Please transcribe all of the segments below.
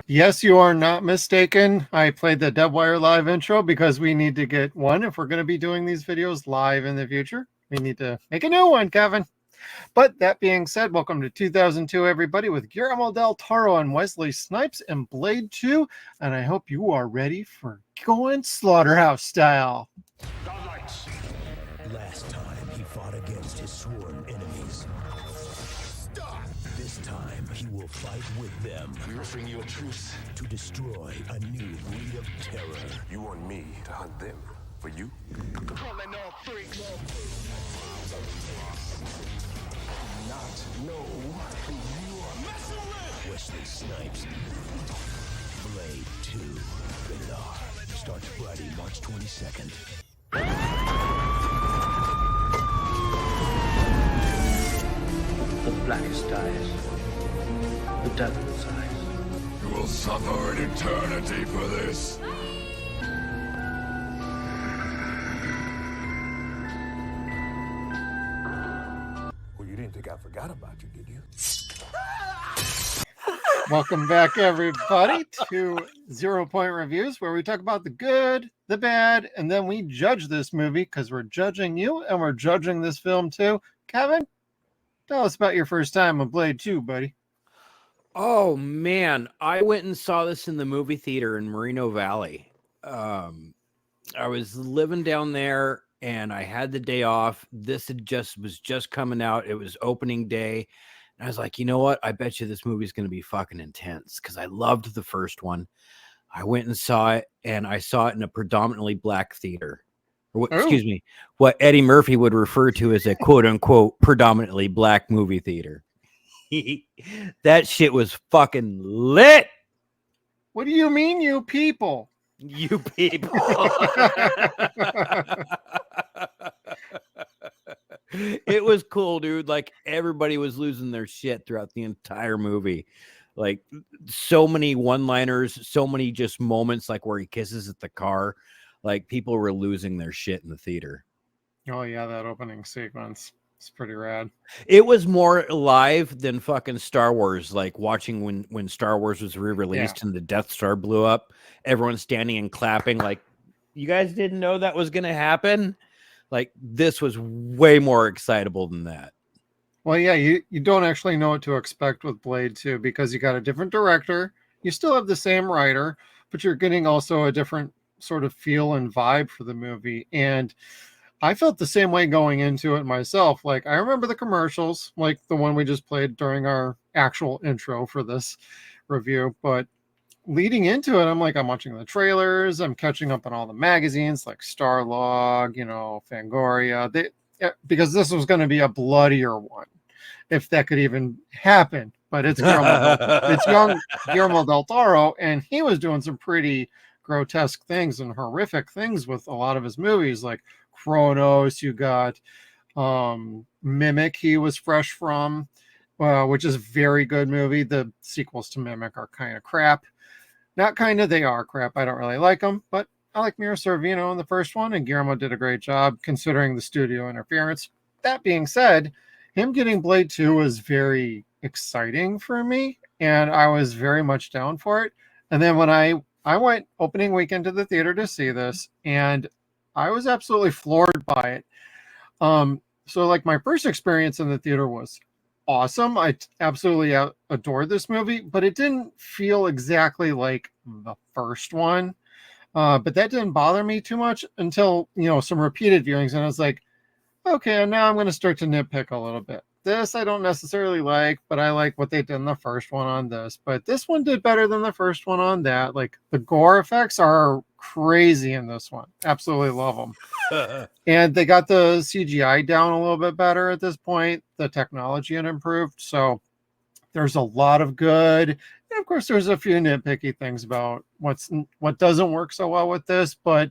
Yes, you are not mistaken. I played the Deadwire Live intro because we need to get one if we're going to be doing these videos live in the future. We need to make a new one, Kevin. But that being said, welcome to 2002, everybody, with Guillermo del Toro and Wesley Snipes and Blade 2. And I hope you are ready for going slaughterhouse style. Godlights. Last time he fought against his sworn enemies. Stop. This time he will fight with them We're offering you a truce. to destroy a new breed of terror. You want me to hunt them for you? Calling all three. Not know who you are messing with. Wesley Snipes. Blade 2. Rated R. Starts Friday, March 22nd. The blackest eyes, the devil's eyes. You will suffer an eternity for this. Well, you didn't think I forgot about you, did you? Welcome back, everybody, to 0 Point Reviews, where we talk about the good, the bad, and then we judge this movie because we're judging you and we're judging this film too. Kevin, tell us about your first time on Blade 2, buddy. Oh man, I went and saw this in the movie theater in Moreno Valley. I was living down there and I had the day off. This was just coming out. It was opening day. And I was like, you know what? I bet you this movie is going to be fucking intense because I loved the first one. I went and saw it, and I saw it in a predominantly black theater. Excuse me, what Eddie Murphy would refer to as a quote unquote predominantly black movie theater. That shit was fucking lit. What do you mean, you people? You people. It was cool, dude. Like everybody was losing their shit throughout the entire movie. Like so many one-liners, so many just moments like where he kisses at the car. Like people were losing their shit in the theater. Oh yeah, that opening sequence. It's pretty rad. It was more live than fucking Star Wars. Like watching when Star Wars was re-released and the Death Star blew up, everyone standing and clapping. Like, you guys didn't know that was gonna happen. Like this was way more excitable than that. Well, yeah, you don't actually know what to expect with Blade 2 because you got a different director. You still have the same writer, but you're getting also a different sort of feel and vibe for the movie. And I felt the same way going into it myself. Like, I remember the commercials, like the one we just played during our actual intro for this review. But leading into it, I'm like, I'm watching the trailers, I'm catching up on all the magazines like Starlog, Fangoria, because this was going to be a bloodier one, if that could even happen. But it's young Guillermo del Toro, and he was doing some pretty grotesque things and horrific things with a lot of his movies, like Chronos. You got Mimic, he was fresh from, which is a very good movie. The sequels to Mimic are kind of crap. Not kind of, they are crap. I don't really like them, but I like Mira Sorvino in the first one, and Guillermo did a great job considering the studio interference. That being said, him getting Blade 2 was very exciting for me, and I was very much down for it. And then when I went opening weekend to the theater to see this, and I was absolutely floored by it. So like my first experience in the theater was awesome. I absolutely adored this movie, but it didn't feel exactly like the first one. But that didn't bother me too much until, some repeated viewings. And I was like, okay, now I'm going to start to nitpick a little bit. This I don't necessarily like, but I like what they did in the first one on this. But this one did better than the first one on that. Like the gore effects are crazy in this one. Absolutely love them. And they got the CGI down a little bit better at this point. The technology had improved. So there's a lot of good. And of course, there's a few nitpicky things about what doesn't work so well with this. But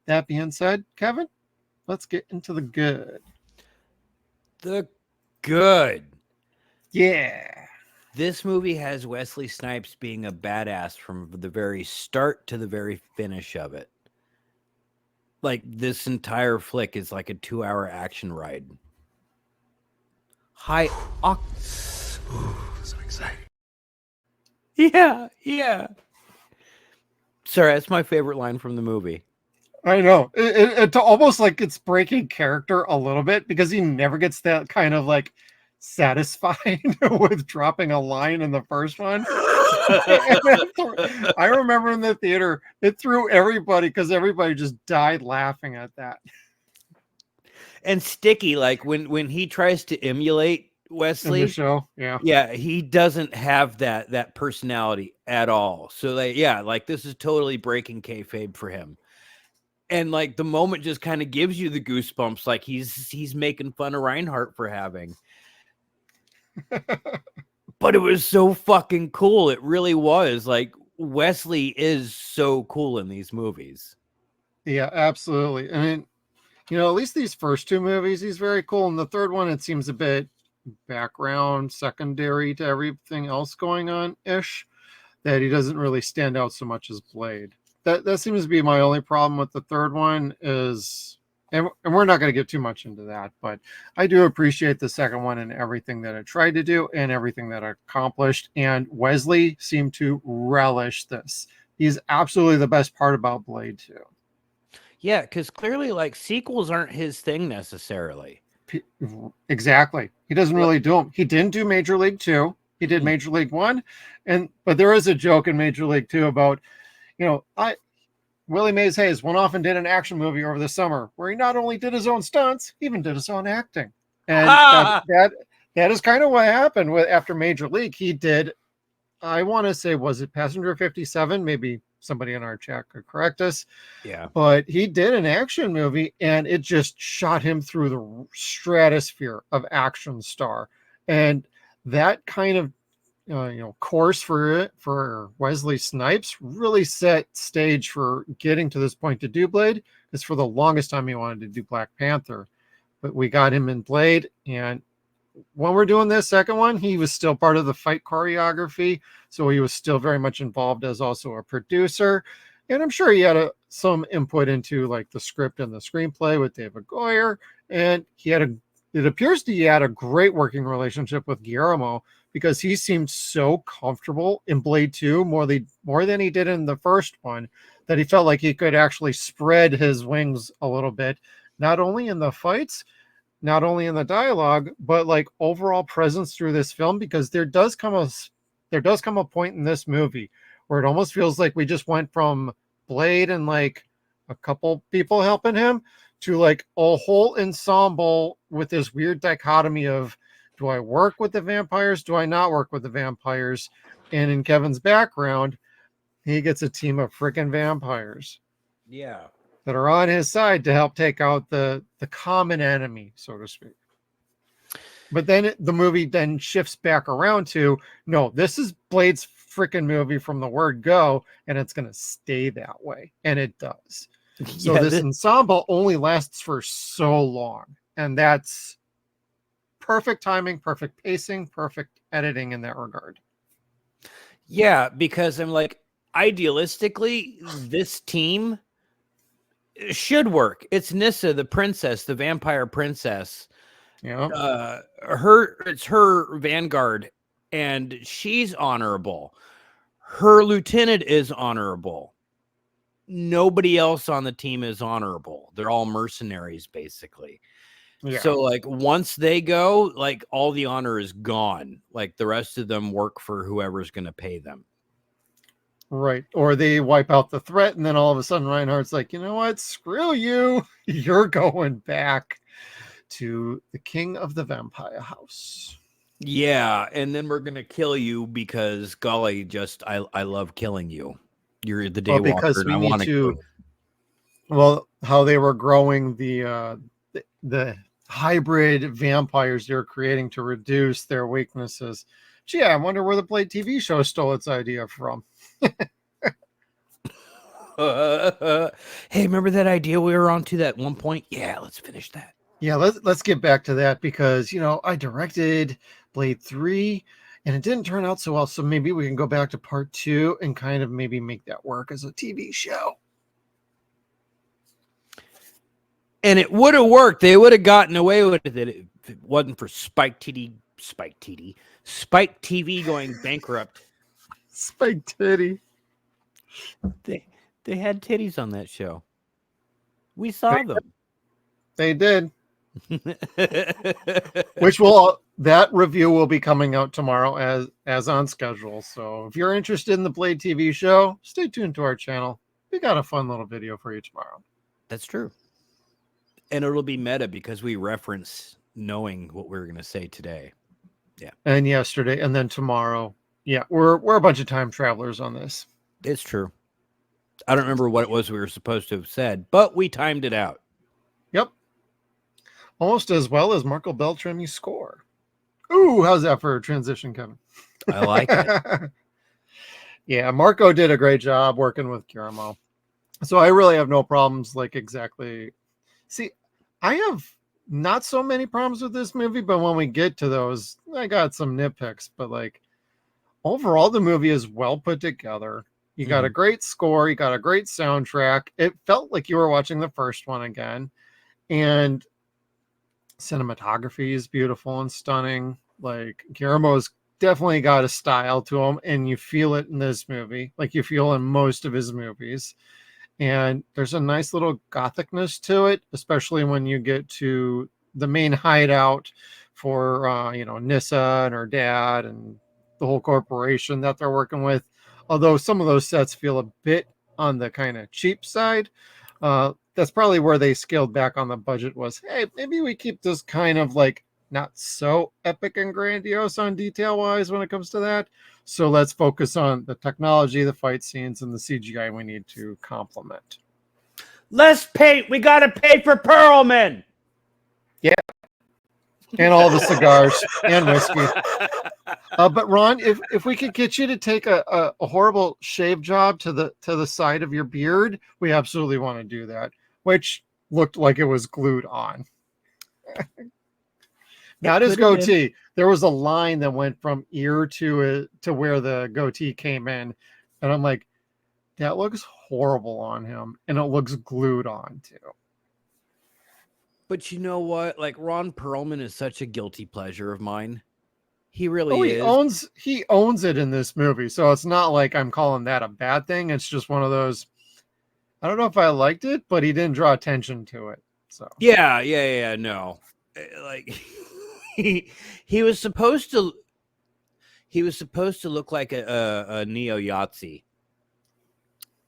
that being said, Kevin, let's get into the good. The good. Yeah. This movie has Wesley Snipes being a badass from the very start to the very finish of it. Like this entire flick is like a 2-hour action ride. High So exciting. Yeah, yeah. Sorry, that's my favorite line from the movie. I know. It's almost like it's breaking character a little bit because he never gets that kind of like satisfied with dropping a line in the first one. I remember in the theater, it threw everybody because everybody just died laughing at that. And Sticky, like when he tries to emulate In the Wesley, show. Yeah. yeah, he doesn't have that personality at all. So like, yeah, like this is totally breaking kayfabe for him. And like the moment just kind of gives you the goosebumps, like he's making fun of Reinhardt for having. But it was so fucking cool. It really was. Like Wesley is so cool in these movies. Yeah, absolutely. I mean, at least these first two movies, he's very cool. And the third one, it seems a bit background, secondary to everything else going on ish, that he doesn't really stand out so much as Blade. That seems to be my only problem with the third one is, and we're not going to get too much into that, but I do appreciate the second one and everything that it tried to do and everything that it accomplished. And Wesley seemed to relish this. He's absolutely the best part about Blade 2. Yeah, because clearly, like sequels aren't his thing necessarily. Exactly. He doesn't really do them. He didn't do Major League 2. He did Major League 1. But there is a joke in Major League 2 about, Willie Mays Hayes went off and did an action movie over the summer where he not only did his own stunts, he even did his own acting. And that is kind of what happened with after Major League. He did, I want to say, was it Passenger 57? Maybe somebody in our chat could correct us. Yeah. But he did an action movie and it just shot him through the stratosphere of action star. And that kind of course for Wesley Snipes really set stage for getting to this point to do Blade, because for the longest time he wanted to do Black Panther, but we got him in Blade. And when we're doing this second one, he was still part of the fight choreography, so he was still very much involved as also a producer, and I'm sure he had some input into like the script and the screenplay with David Goyer, and it appears he had a great working relationship with Guillermo, because he seemed so comfortable in Blade 2 more than he did in the first one, that he felt like he could actually spread his wings a little bit, not only in the fights, not only in the dialogue, but like overall presence through this film, because there does come a point in this movie where it almost feels like we just went from Blade and like a couple people helping him to like a whole ensemble with this weird dichotomy of, do I work with the vampires? Do I not work with the vampires? And in Kevin's background, he gets a team of freaking vampires. Yeah. That are on his side to help take out the common enemy, so to speak. But then the movie then shifts back around to, no, this is Blade's freaking movie from the word go, and it's going to stay that way. And it does. So this ensemble only lasts for so long. And that's perfect timing, perfect pacing, perfect editing in that regard. Yeah, because I'm like, idealistically, this team should work. It's Nissa, the princess, the vampire princess. Yeah. It's her vanguard, and she's honorable. Her lieutenant is honorable. Nobody else on the team is honorable. They're all mercenaries, basically. Yeah. So like once they go, like all the honor is gone. Like the rest of them work for whoever's going to pay them. Right. Or they wipe out the threat, and then all of a sudden Reinhardt's like, you know what? Screw you. You're going back to the king of the vampire house. Yeah. And then we're going to kill you because, golly, I love killing you. You're the day walker, and I want to kill you. Well, how they were growing the hybrid vampires they're creating to reduce their weaknesses. Gee, I wonder where the Blade TV show stole its idea from. Hey, remember that idea we were on to that one point? Yeah, let's finish that. Yeah, let's get back to that, because I directed Blade 3 and it didn't turn out so well, so maybe we can go back to part 2 and kind of maybe make that work as a TV show. And it would have worked. They would have gotten away with it if it wasn't for Spike TV going bankrupt. Spike titty. They had titties on that show. We saw them. They did. Which that review will be coming out tomorrow as on schedule. So if you're interested in the Blade TV show, stay tuned to our channel. We got a fun little video for you tomorrow. That's true. And it'll be meta because we reference knowing what we were going to say today. Yeah. And yesterday and then tomorrow. Yeah, we're a bunch of time travelers on this. It's true. I don't remember what it was we were supposed to have said, but we timed it out. Yep. Almost as well as Marco Beltrami's score. Ooh, how's that for a transition, Kevin? I like it. Yeah, Marco did a great job working with Guillermo. So I really have no problems exactly. See, I have not so many problems with this movie, but when we get to those, I got some nitpicks. But overall, the movie is well put together. You got a great score. You got a great soundtrack. It felt like you were watching the first one again. And cinematography is beautiful and stunning. Guillermo's definitely got a style to him, and you feel it in this movie, like you feel in most of his movies. And there's a nice little gothicness to it, especially when you get to the main hideout for Nissa and her dad and the whole corporation that they're working with. Although some of those sets feel a bit on the kind of cheap side. That's probably where they scaled back on the budget was, hey, maybe we keep this kind of not so epic and grandiose on detail wise when it comes to that. So let's focus on the technology, the fight scenes, and the CGI we need to complement. Less paint. We got to pay for Perlman. Yeah. And all the cigars and whiskey. But Ron, if we could get you to take a horrible shave job to the side of your beard, we absolutely want to do that, which looked like it was glued on. Not his goatee. There was a line that went from ear to where the goatee came in, and I'm like, that looks horrible on him, and it looks glued on too. But you know what? Ron Perlman is such a guilty pleasure of mine. He really is. He owns it in this movie, so it's not like I'm calling that a bad thing. It's just one of those. I don't know if I liked it, but he didn't draw attention to it. So yeah. No, he was supposed to look like a neo Yahtzee,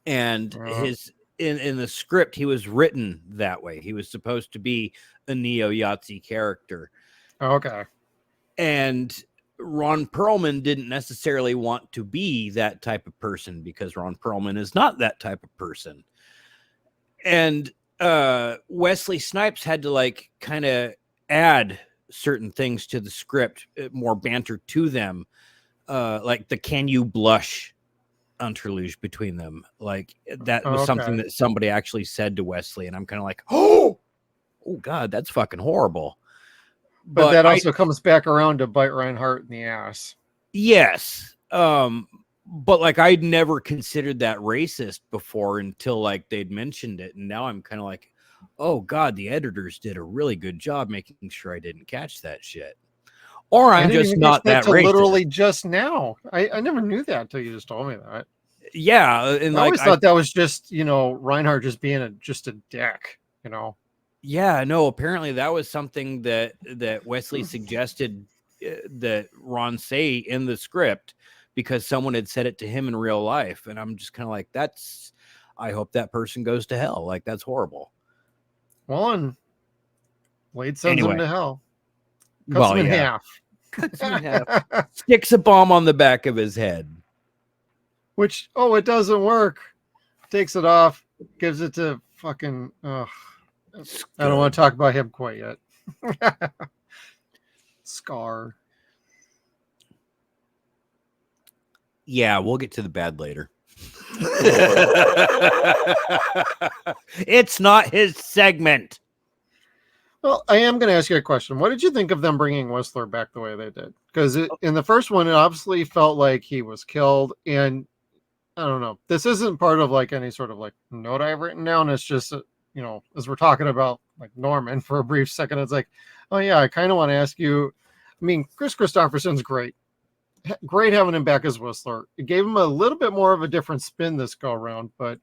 and his in the script he was written that way. He was supposed to be a neo Yahtzee character. Okay, and Ron Perlman didn't necessarily want to be that type of person because Ron Perlman is not that type of person. And Wesley Snipes had to kind of add certain things to the script, more banter to them, like the "Can you blush" interlude between them. That was something that somebody actually said to Wesley, and I'm kind of like, oh God, that's fucking horrible. But that also comes back around to bite Reinhardt in the ass. Yes. But I'd never considered that racist before until they'd mentioned it. And now I'm kind of like, oh God, the editors did a really good job making sure I didn't catch that shit. Or I'm just not that racist. Literally just now. I never knew that until you just told me that. Yeah. And I always thought that was just, Reinhardt just being just a dick, Yeah, no, apparently that was something that Wesley suggested that Ron say in the script because someone had said it to him in real life. And I'm just kind of like, I hope that person goes to hell. That's horrible. Well, and Blade sends him to hell. Cuts him in half. Cuts him in half. Sticks a bomb on the back of his head. Which, it doesn't work. Takes it off, gives it to fucking... I don't want to talk about him quite yet. Scar. Yeah, we'll get to the bad later. It's not his segment. Well, I am going to ask you a question. What did you think of them bringing Whistler back the way they did? Because in the first one, it obviously felt like he was killed. And I don't know. This isn't part of any sort of note I've written down. It's just... as we're talking about Norman for a brief second, it's oh yeah, I kind of want to ask you. I mean, Chris Christopherson's great. great having him back as Whistler. It gave him a little bit more of a different spin this go around, but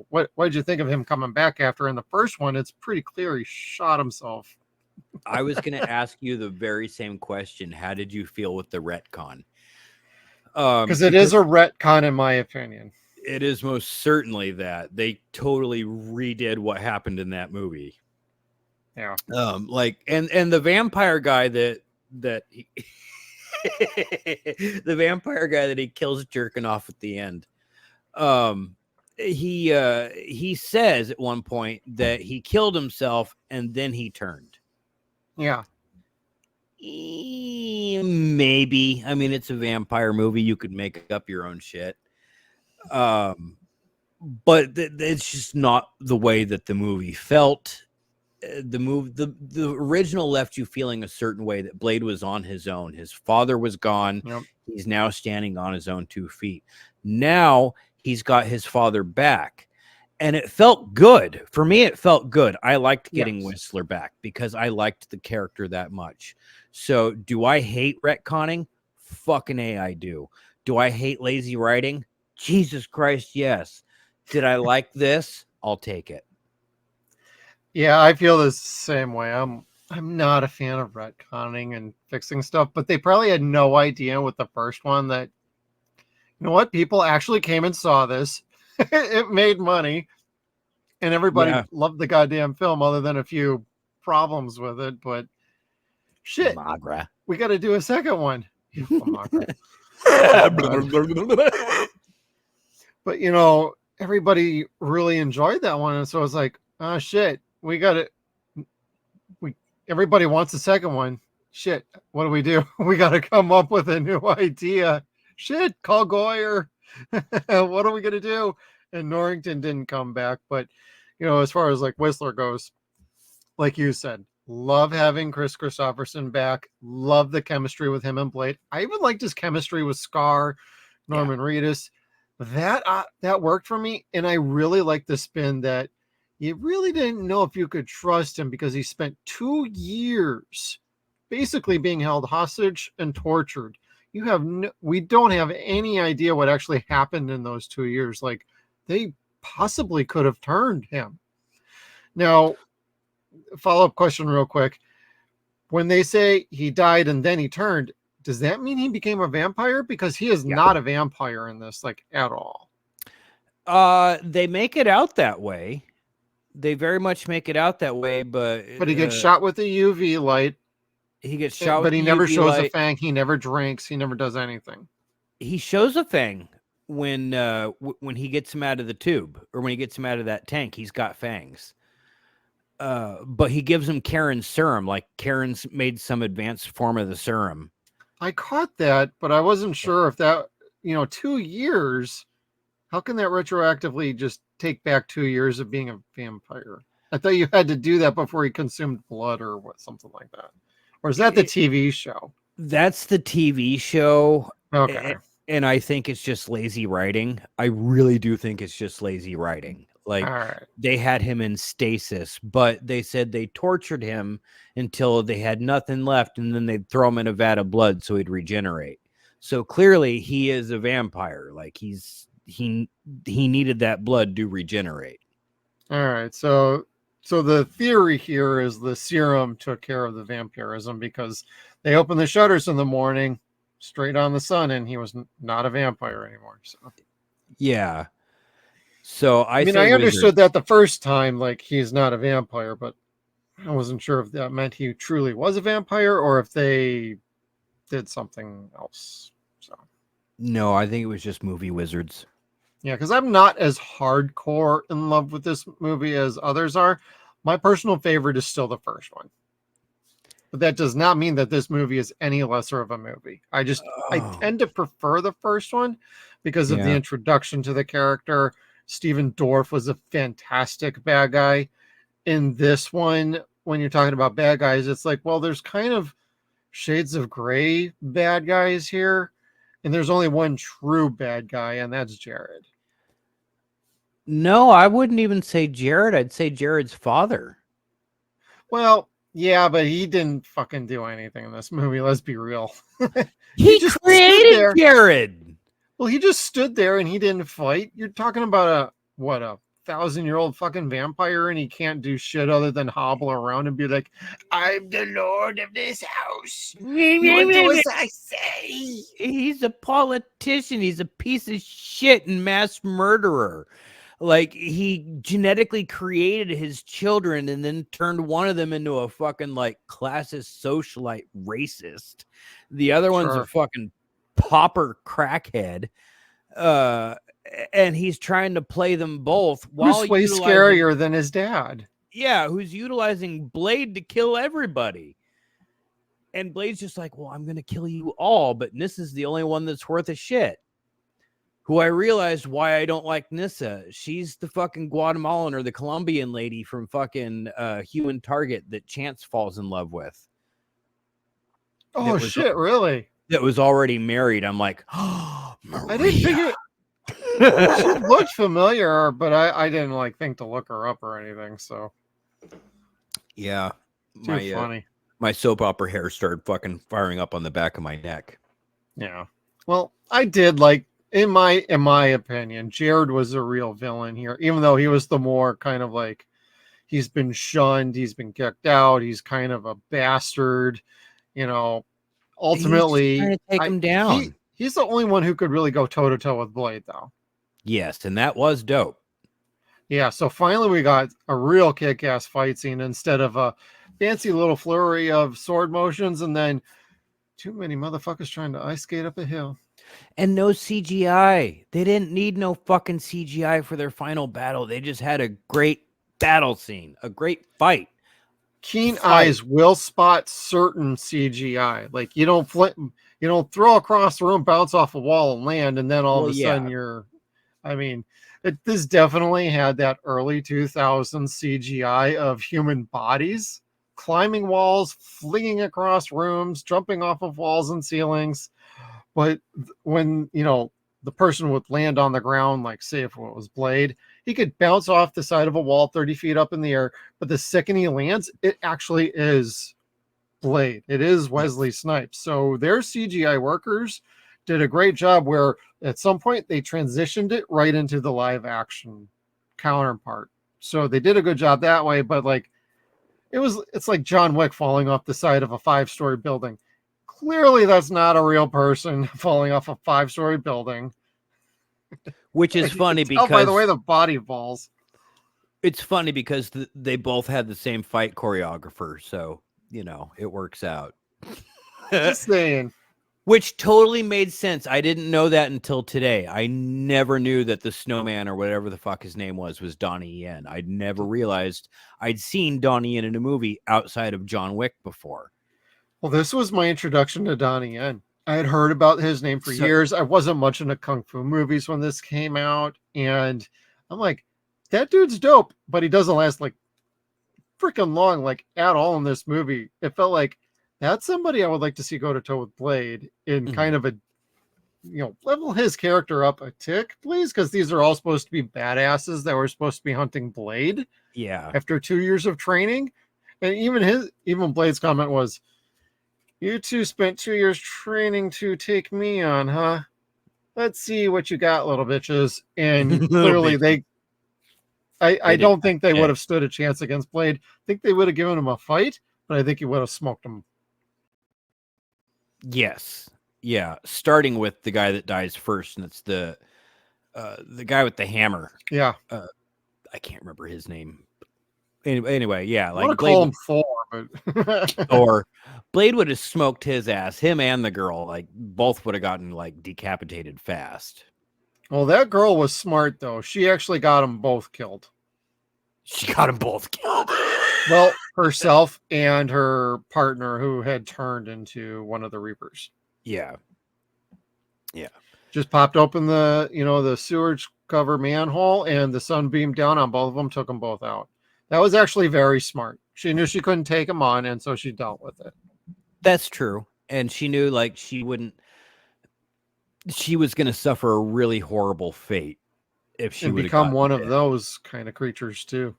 what did you think of him coming back after? In the first one, it's pretty clear he shot himself. I was going to ask you the very same question. How did you feel with the retcon? Because it is a retcon, in my opinion. It is most certainly that. They totally redid what happened in that movie. Yeah. And the vampire guy that he, the vampire guy that he kills jerking off at the end. He says at one point that he killed himself and then he turned. Yeah. Maybe. I mean, it's a vampire movie. You could make up your own shit. But it's just not the way that the movie felt. The original left you feeling a certain way, that Blade was on his own. His father was gone. Yep. He's now standing on his own 2 feet. Now he's got his father back. And it felt good. For me, it felt good. I liked getting Whistler back because I liked the character that much. So do I hate retconning? Fucking A, I do. Do I hate lazy writing? Jesus Christ, yes. Did I like this? I'll take it. Yeah, I feel the same way. I'm not a fan of retconning and fixing stuff, but they probably had no idea with the first one that, you know what, people actually came and saw this. It made money, and everybody loved the goddamn film, other than a few problems with it. But shit, Magra. We got to do a second one. But everybody really enjoyed that one, and so it's like, oh shit, we got it. Everybody wants a second one. Shit, what do? We got to come up with a new idea. Shit, call Goyer. What are we gonna do? And Norrington didn't come back, but as far as like Whistler goes, like you said, love having Chris Christopherson back. Love the chemistry with him and Blade. I even liked his chemistry with Scar, Norman Reedus. That worked for me, and I really liked the spin that you really didn't know if you could trust him because he spent 2 years basically being held hostage and tortured. We don't have any idea what actually happened in those 2 years. Like, they possibly could have turned him. Now, follow-up question real quick. When they say he died and then he turned, does that mean he became a vampire? Because he is not a vampire in this, like, at all. They make it out that way. They very much make it out that way, but he gets shot with a UV light. He gets shot, but he never shows a fang. He never drinks. He never does anything. He shows a fang when he gets him out of the tube, or when he gets him out of that tank. He's got fangs. But he gives him Karen's serum. Like, Karen's made some advanced form of the serum. I caught that, but I wasn't sure if that 2 years. How can that retroactively just take back 2 years of being a vampire? I thought you had to do that before he consumed blood or something like that. Or is that the TV show? That's the TV show. Okay. And I think it's just lazy writing. I really do think it's just lazy writing. Like, They had him in stasis, but they said they tortured him until they had nothing left, and then they'd throw him in a vat of blood so he'd regenerate. So clearly he is a vampire. Like, he needed that blood to regenerate. All right. So the theory here is the serum took care of the vampirism, because they opened the shutters in the morning straight on the sun, and he was not a vampire anymore. So yeah. So I understood that the first time, like, he's not a vampire, but I wasn't sure if that meant he truly was a vampire or if they did something else. So no, I think it was just movie wizards. Yeah, because I'm not as hardcore in love with this movie as others are. My personal favorite is still the first one. But that does not mean that this movie is any lesser of a movie. I tend to prefer the first one because of the introduction to the character. Steven Dorff was a fantastic bad guy. In this one, when you're talking about bad guys, it's like, well, there's kind of shades of gray bad guys here. And there's only one true bad guy, and that's Jared. No, I wouldn't even say Jared. I'd say Jared's father. Well, Yeah, but he didn't fucking do anything in this movie. Let's be real. He just stood created there. Jared. Well, he just stood there and he didn't fight. You're talking about a 1,000-year-old fucking vampire, and he can't do shit other than hobble around and be like, "I'm the lord of this house. You do as I say." He's a politician. He's a piece of shit and mass murderer. Like, he genetically created his children and then turned one of them into a fucking like classist socialite racist. The other one's a Sure. fucking pauper crackhead. And he's trying to play them both while Who's way utilizing, scarier than his dad? yeah, who's utilizing Blade to kill everybody. And Blade's just like, well, I'm gonna kill you all, but Nissa's the only one that's worth a shit. Who I realized why I don't like Nissa. She's the fucking Guatemalan or the Colombian lady from fucking Human Target that Chance falls in love with. Oh shit, really? That was already married. I'm like, oh, Maria. I didn't figure. She looked familiar, but I didn't like think to look her up or anything. So yeah, too funny. My soap opera hair started fucking firing up on the back of my neck. Yeah. Well, I did like, in my opinion, Jared was a real villain here, even though he was the more kind of like, he's been shunned, he's been kicked out, he's kind of a bastard, you know. Ultimately, He's trying to take him down. He's the only one who could really go toe to toe with Blade, though. Yes, and that was dope. Yeah, so finally we got a real kick-ass fight scene instead of a fancy little flurry of sword motions and then too many motherfuckers trying to ice skate up a hill. And no CGI. They didn't need no fucking CGI for their final battle. They just had a great battle scene, a great fight. Keen eyes will spot certain CGI. Like, you don't throw across the room, bounce off a wall and land, and then all of a sudden you're, I mean, this definitely had that early 2000s CGI of human bodies climbing walls, flinging across rooms, jumping off of walls and ceilings. But when, the person would land on the ground, like say if it was Blade, he could bounce off the side of a wall 30 feet up in the air. But the second he lands, it actually is Blade. It is Wesley Snipes. So their CGI workers did a great job where at some point they transitioned it right into the live action counterpart. So they did a good job that way. But like, it's like John Wick falling off the side of a 5-story building. Clearly, that's not a real person falling off a 5-story building. Which is funny because, by the way the body falls. It's funny because they both had the same fight choreographer, so it works out. Just saying. Which totally made sense. I didn't know that until today. I never knew that the snowman or whatever the fuck his name was Donnie Yen. I'd never realized I'd seen Donnie Yen in a movie outside of John Wick before. Well, this was my introduction to Donnie Yen. I had heard about his name for years. I wasn't much into kung fu movies when this came out, and I'm like, that dude's dope, but he doesn't last like freaking long, like at all in this movie. It felt like that's somebody I would like to see go to toe with Blade in kind of a, level his character up a tick, please, because these are all supposed to be badasses that were supposed to be hunting Blade. Yeah. After 2 years of training, and even Blade's comment was, "You two spent 2 years training to take me on, huh? Let's see what you got, little bitches." And clearly I don't think they would have stood a chance against Blade. I think they would have given him a fight, but I think he would have smoked him. Yes. Yeah. Starting with the guy that dies first, and it's the guy with the hammer. Yeah. I can't remember his name. Anyway, yeah. I want to call him Thor, but or Blade would have smoked his ass. Him and the girl, like, both would have gotten like decapitated fast. Well, that girl was smart though. She actually got them both killed. She got them both killed. Well, herself and her partner, who had turned into one of the Reapers. Yeah. Yeah. Just popped open the sewage cover manhole, and the sun beamed down on both of them, took them both out. That was actually very smart. She knew she couldn't take them on, and so she dealt with it. That's true. And she knew like she was going to suffer a really horrible fate if she would become one of those kind of creatures too.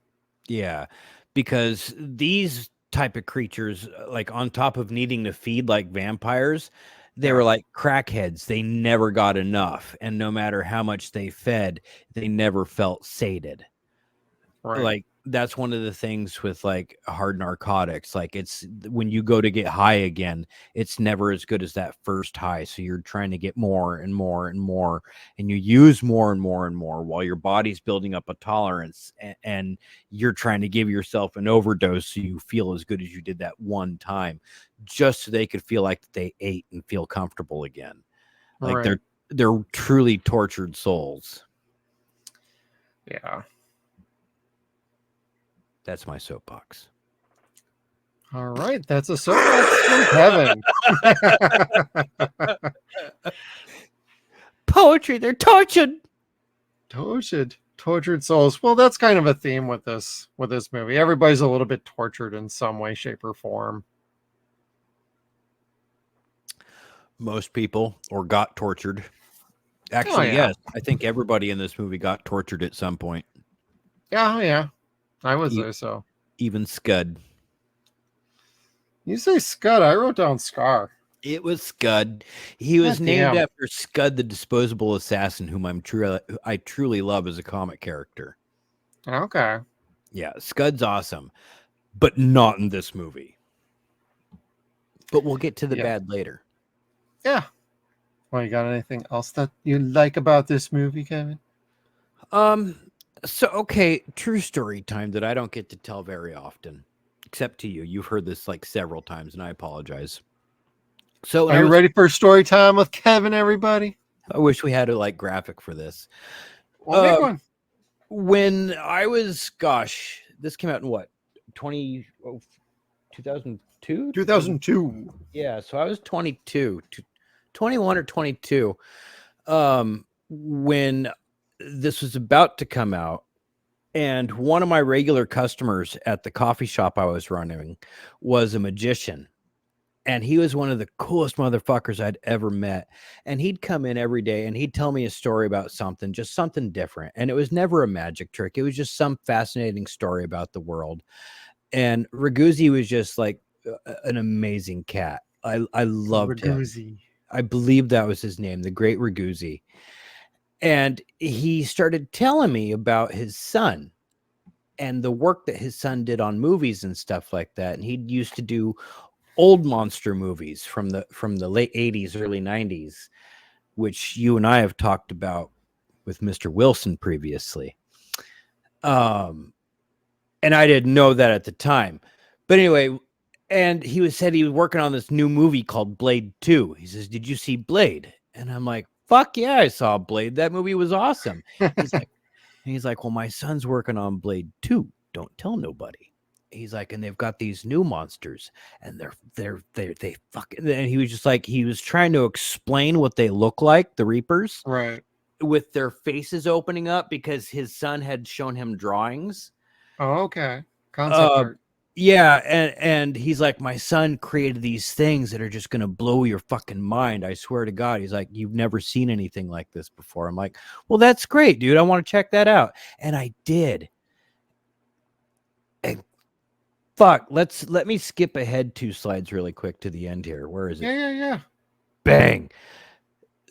Yeah, because these type of creatures, like on top of needing to feed like vampires, they Yeah. were like crackheads. They never got enough, and no matter how much they fed, they never felt sated. Right. Like that's one of the things with like hard narcotics. Like it's when you go to get high again, it's never as good as that first high. So you're trying to get more and more and more, and you use more and more and more while your body's building up a tolerance, and you're trying to give yourself an overdose so you feel as good as you did that one time, just so they could feel like they ate and feel comfortable again. Like Right. they're truly tortured souls. Yeah. That's my soapbox. All right. That's a soapbox from Kevin. Poetry, they're tortured. Tortured souls. Well, that's kind of a theme with this movie. Everybody's a little bit tortured in some way, shape, or form. Most people or got tortured. Actually, yeah. yes. I think everybody in this movie got tortured at some point. Yeah. I would E- say so. Even Scud. You say Scud, I wrote down Scar. It was Scud. He was God named damn. after Scud, the disposable assassin, whom I truly love as a comic character. Okay. Yeah, Scud's awesome, but not in this movie. But we'll get to the bad later. Yeah. Well, you got anything else that you like about this movie, Kevin? So okay, true story time that I don't get to tell very often, except to you. You've heard this like several times, and I apologize. So Are you ready for story time with Kevin, everybody? I wish we had a like graphic for this. We'll make one. When I was, gosh, this came out in what, 2002? 2002. Yeah, so I was 22, 21 or 22 when this was about to come out. And one of my regular customers at the coffee shop I was running was a magician. And he was one of the coolest motherfuckers I'd ever met. And he'd come in every day and he'd tell me a story about something, just something different. And it was never a magic trick. It was just some fascinating story about the world. And Raguzzi was just like an amazing cat. I loved him. I believe that was his name, the Great Raguzzi. And he started telling me about his son and the work that his son did on movies and stuff like that. And he used to do old monster movies from the late 80s, early 90s, which you and I have talked about with Mr. Wilson previously. And I didn't know that at the time. But anyway, and said he was working on this new movie called Blade 2. He says, "Did you see Blade?" And I'm like, "Fuck yeah, I saw Blade. That movie was awesome." He's like, "Well, my son's working on Blade 2. Don't tell nobody." He's like, "And they've got these new monsters, and they fucking." And he was just like, he was trying to explain what they look like, the Reapers, Right. with their faces opening up because his son had shown him drawings. Oh, okay. Concept art. Yeah, and he's like, "My son created these things that are just gonna blow your fucking mind. I swear to God." He's like, "You've never seen anything like this before." I'm like, "Well, that's great, dude. I want to check that out." And I did. And fuck, let me skip ahead 2 slides really quick to the end here. Where is it? Yeah. Bang.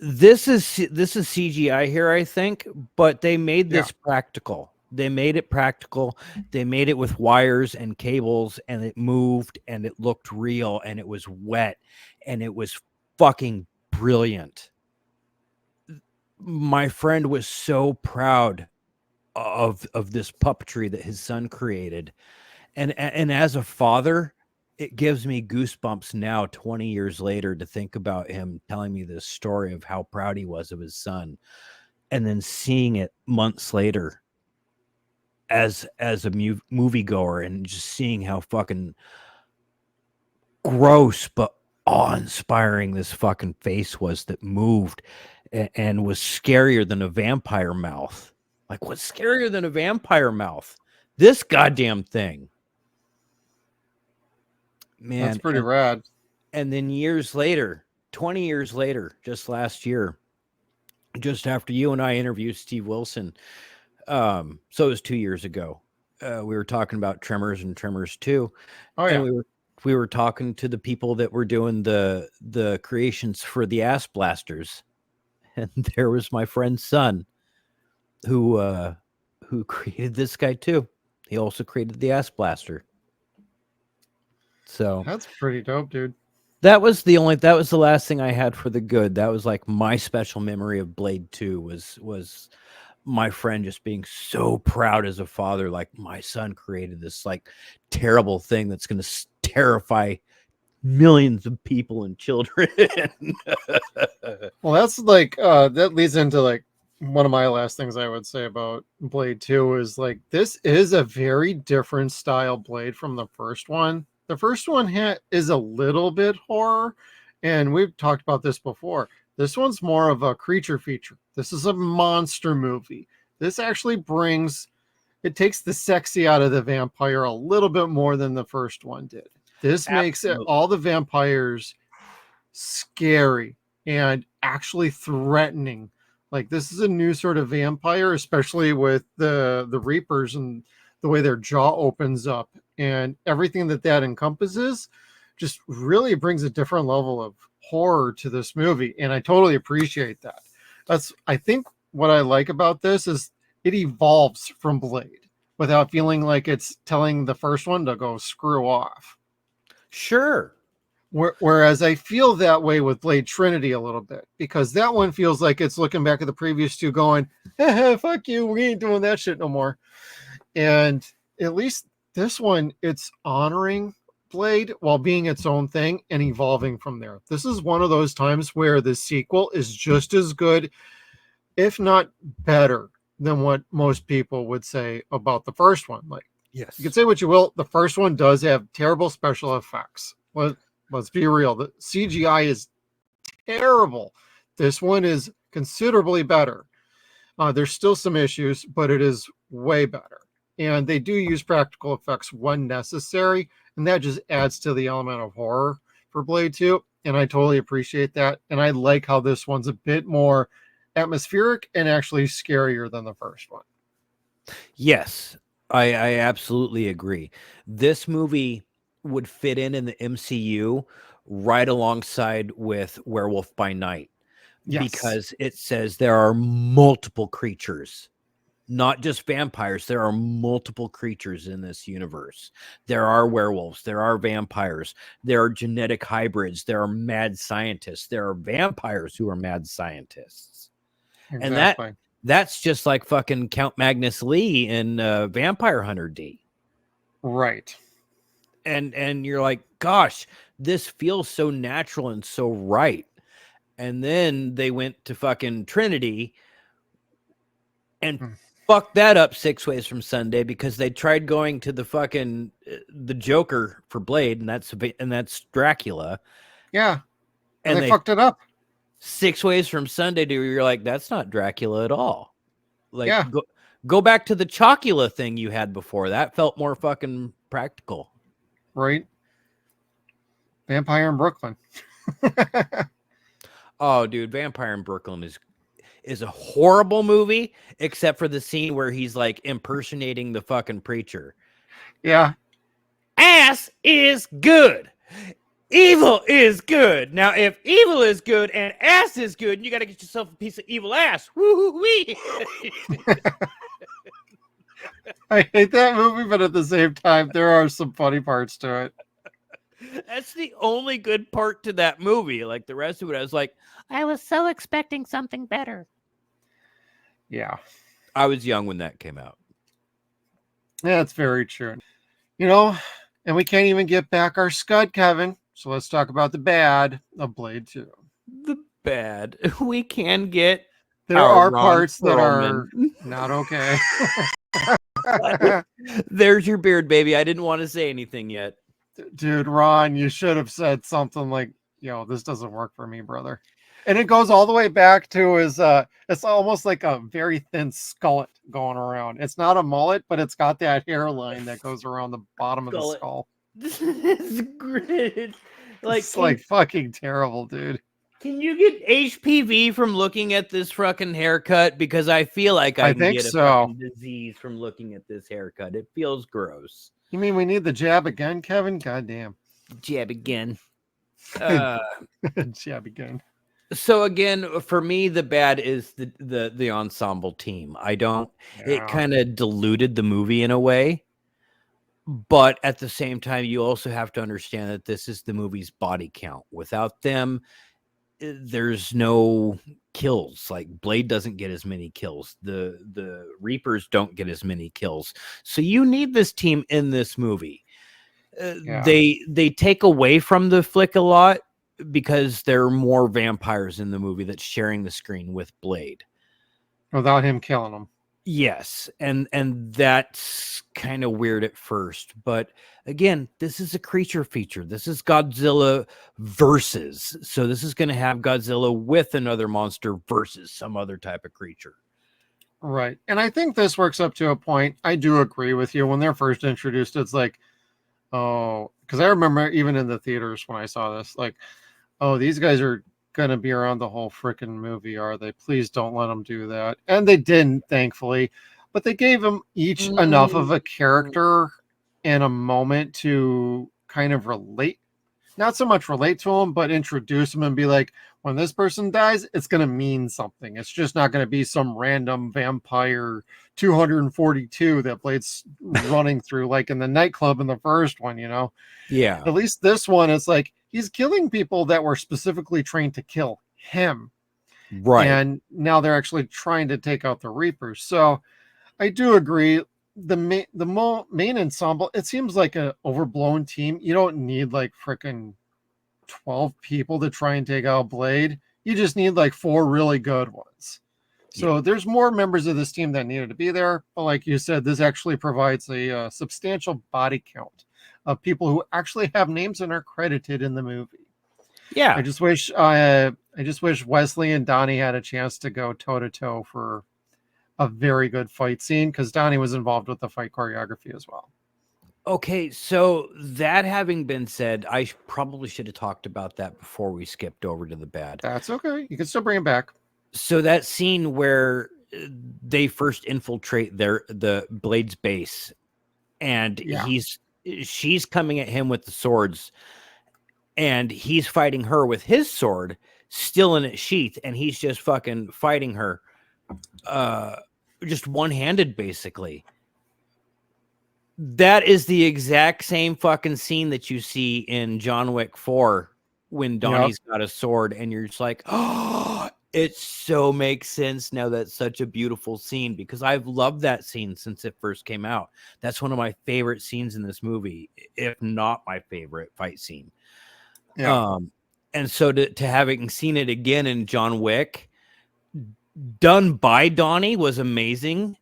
This is CGI here, I think, but they made this practical. They made it practical. They made it with wires and cables, and it moved, and it looked real, and it was wet, and it was fucking brilliant. My friend was so proud of this puppetry that his son created. And as a father, it gives me goosebumps now, 20 years later, to think about him telling me this story of how proud he was of his son, and then seeing it months later as a moviegoer, and just seeing how fucking gross but awe-inspiring this fucking face was that moved and was scarier than a vampire mouth. Like, what's scarier than a vampire mouth? This goddamn thing. Man, that's pretty rad. And then years later, 20 years later, just last year, just after you and I interviewed Steve Wilson, so it was 2 years ago, we were talking about Tremors and Tremors 2, Oh and yeah. we were talking to the people that were doing the creations for the Ass Blasters, and there was my friend's son who created this guy too. He also created the Ass Blaster. So That's pretty dope, dude. that was the last thing I had for the good. That was like my special memory of Blade 2 was my friend just being so proud as a father, like my son created this like terrible thing that's going to terrify millions of people and children. Well, that's like that leads into like one of my last things I would say about Blade 2 is like this is a very different style Blade from the first one. The first one is a little bit horror, and we've talked about this before. This one's more of a creature feature. This is a monster movie. This actually takes the sexy out of the vampire a little bit more than the first one did. This makes it all the vampires scary and actually threatening. Like this is a new sort of vampire, especially with the Reapers and the way their jaw opens up and everything that encompasses just really brings a different level of horror to this movie, and I totally appreciate that. That's I think what I like about this is it evolves from Blade without feeling like it's telling the first one to go screw off. Sure. Whereas I feel that way with Blade Trinity a little bit, because that one feels like it's looking back at the previous two going, fuck you, we ain't doing that shit no more. And at least this one, it's honoring Blade while being its own thing and evolving from there. This is one of those times where the sequel is just as good, if not better, than what most people would say about the first one. Like, Yes. you can say what you will, the first one does have terrible special effects. Let's be real. The CGI is terrible. This one is considerably better. There's still some issues, but it is way better. And they do use practical effects when necessary, and that just adds to the element of horror for Blade 2. And I totally appreciate that. And I like how this one's a bit more atmospheric and actually scarier than the first one. Yes, I absolutely agree. This movie would fit in the MCU right alongside with Werewolf by Night, Yes. because it says there are multiple creatures, not just vampires. There are multiple creatures in this universe. There are werewolves, there are vampires, there are genetic hybrids, there are mad scientists, there are vampires who are mad scientists. Exactly. And that's just like fucking Count Magnus Lee in Vampire Hunter D. Right. And you're like, gosh, this feels so natural and so right. And then they went to fucking Trinity and fucked that up 6 ways from Sunday, because they tried going to the fucking the Joker for Blade, and that's Dracula. Yeah. And they they fucked it up. 6 ways from Sunday, to you're like, that's not Dracula at all. Like, Yeah. go back to the Chocula thing you had before. That felt more fucking practical. Right. Vampire in Brooklyn. Oh, dude, Vampire in Brooklyn is a horrible movie, except for the scene where he's like impersonating the fucking preacher. Yeah. Ass is good. Evil is good. Now, if evil is good and ass is good, you got to get yourself a piece of evil ass. Woo-wee. I hate that movie, but at the same time, there are some funny parts to it. That's the only good part to that movie. Like the rest of it, I was like, I was so expecting something better. Yeah. I was young when that came out. Yeah, that's very true. You know, and we can't even get back our scud, Kevin. So let's talk about the bad of Blade 2. The bad. We can get. There are parts that are not okay. There's your beard, baby. I didn't want to say anything yet. Dude, Ron, you should have said something like, this doesn't work for me, brother. And it goes all the way back to his, it's almost like a very thin skullet going around. It's not a mullet, but it's got that hairline that goes around the bottom of the skull. This is great. It's like fucking terrible, dude. Can you get HPV from looking at this fucking haircut? Because I feel like I I can think get a so. fucking disease from looking at this haircut. It feels gross. You mean we need the jab again, Kevin? Goddamn. Jab again. Jab again. So again, for me, the bad is the ensemble team. I don't. It Yeah. kind of diluted the movie in a way, but at the same time, you also have to understand that this is the movie's body count. Without them, there's no kills. Like Blade doesn't get as many kills. The Reapers don't get as many kills. So you need this team in this movie. Yeah. They take away from the flick a lot because there are more vampires in the movie that's sharing the screen with Blade. Without him killing them. Yes, and that's kind of weird at first, but again, this is a creature feature. This is Godzilla versus. So this is going to have Godzilla with another monster versus some other type of creature. Right. And I think this works up to a point. I do agree with you. When they're first introduced, it's like, oh, because I remember even in the theaters when I saw this, like, oh, these guys are going to be around the whole freaking movie, are they? Please don't let them do that. And they didn't, thankfully. But they gave them each enough of a character and a moment to kind of relate. Not so much relate to them, but introduce them and be like, when this person dies, it's going to mean something. It's just not going to be some random vampire 242 that Blade's running through, like in the nightclub in the first one, you know? Yeah. At least this one, it's like he's killing people that were specifically trained to kill him. Right. And now they're actually trying to take out the Reapers. So I do agree. The main ensemble, it seems like an overblown team. You don't need like freaking 12 people to try and take out Blade. You just need like 4 really good ones. So there's more members of this team that needed to be there. But like you said, this actually provides a substantial body count of people who actually have names and are credited in the movie. Yeah. I just wish Wesley and Donnie had a chance to go toe to toe for a very good fight scene, because Donnie was involved with the fight choreography as well. Okay, so that having been said, I probably should have talked about that before we skipped over to the bad. That's okay. You can still bring it back. So that scene where they first infiltrate the Blade's base, and she's coming at him with the swords, and he's fighting her with his sword still in its sheath, and he's just fucking fighting her just one-handed, basically. That is the exact same fucking scene that you see in John Wick 4 when Donnie's got a sword, and you're just like, oh, it so makes sense now. That's such a beautiful scene, because I've loved that scene since it first came out. That's one of my favorite scenes in this movie, if not my favorite fight scene. Yeah. And so to having seen it again in John Wick, done by Donnie, was amazing.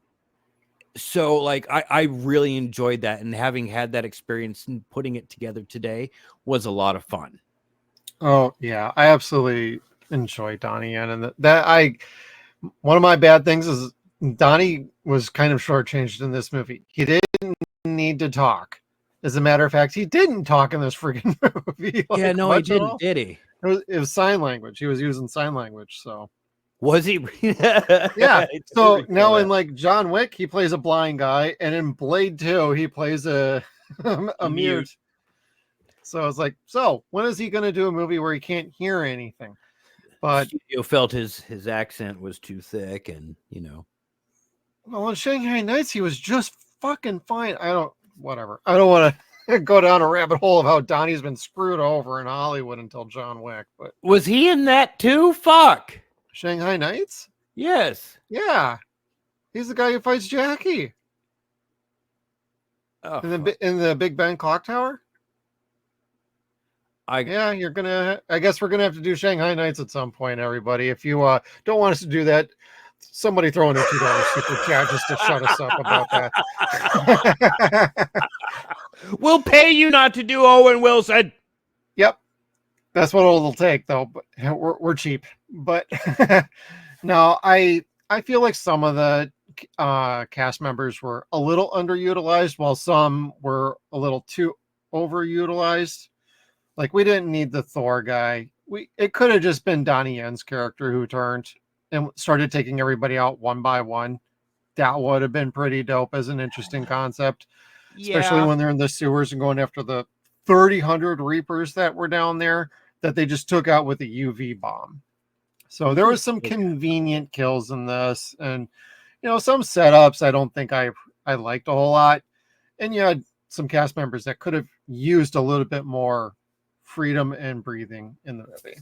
So like I really enjoyed that, and having had that experience and putting it together today was a lot of fun. Oh yeah, I absolutely enjoy Donnie Yen, and one of my bad things is Donnie was kind of shortchanged in this movie. He didn't need to talk. As a matter of fact, he didn't talk in this freaking movie. Like, yeah, no, he didn't, did he? It was sign language. He was using sign language, so. Was he? Yeah. So now in like John Wick, he plays a blind guy, and in Blade 2, he plays a mute. So it's like, so when is he going to do a movie where he can't hear anything? But you felt his accent was too thick, and well, in Shanghai Nights, he was just fucking fine. Whatever. I don't want to go down a rabbit hole of how Donnie's been screwed over in Hollywood until John Wick. But was he in that too? Fuck. Shanghai Nights? Yes. Yeah. He's the guy who fights Jackie. Oh, in the Big Ben clock tower? I guess we're gonna have to do Shanghai Nights at some point, everybody. If you don't want us to do that, somebody throw in a $2 super chat just to shut us up about that. We'll pay you not to do Owen Wilson. Yep. That's what it'll take, though. But we're cheap. But no, I feel like some of the cast members were a little underutilized, while some were a little too overutilized. Like, we didn't need the Thor guy. it could have just been Donnie Yen's character who turned and started taking everybody out one by one. That would have been pretty dope as an interesting concept, especially Yeah. when they're in the sewers and going after the 3,000 Reapers that were down there that they just took out with a UV bomb. So there was some convenient kills in this, and some setups I don't think I liked a whole lot, and you had some cast members that could have used a little bit more freedom and breathing in the movie.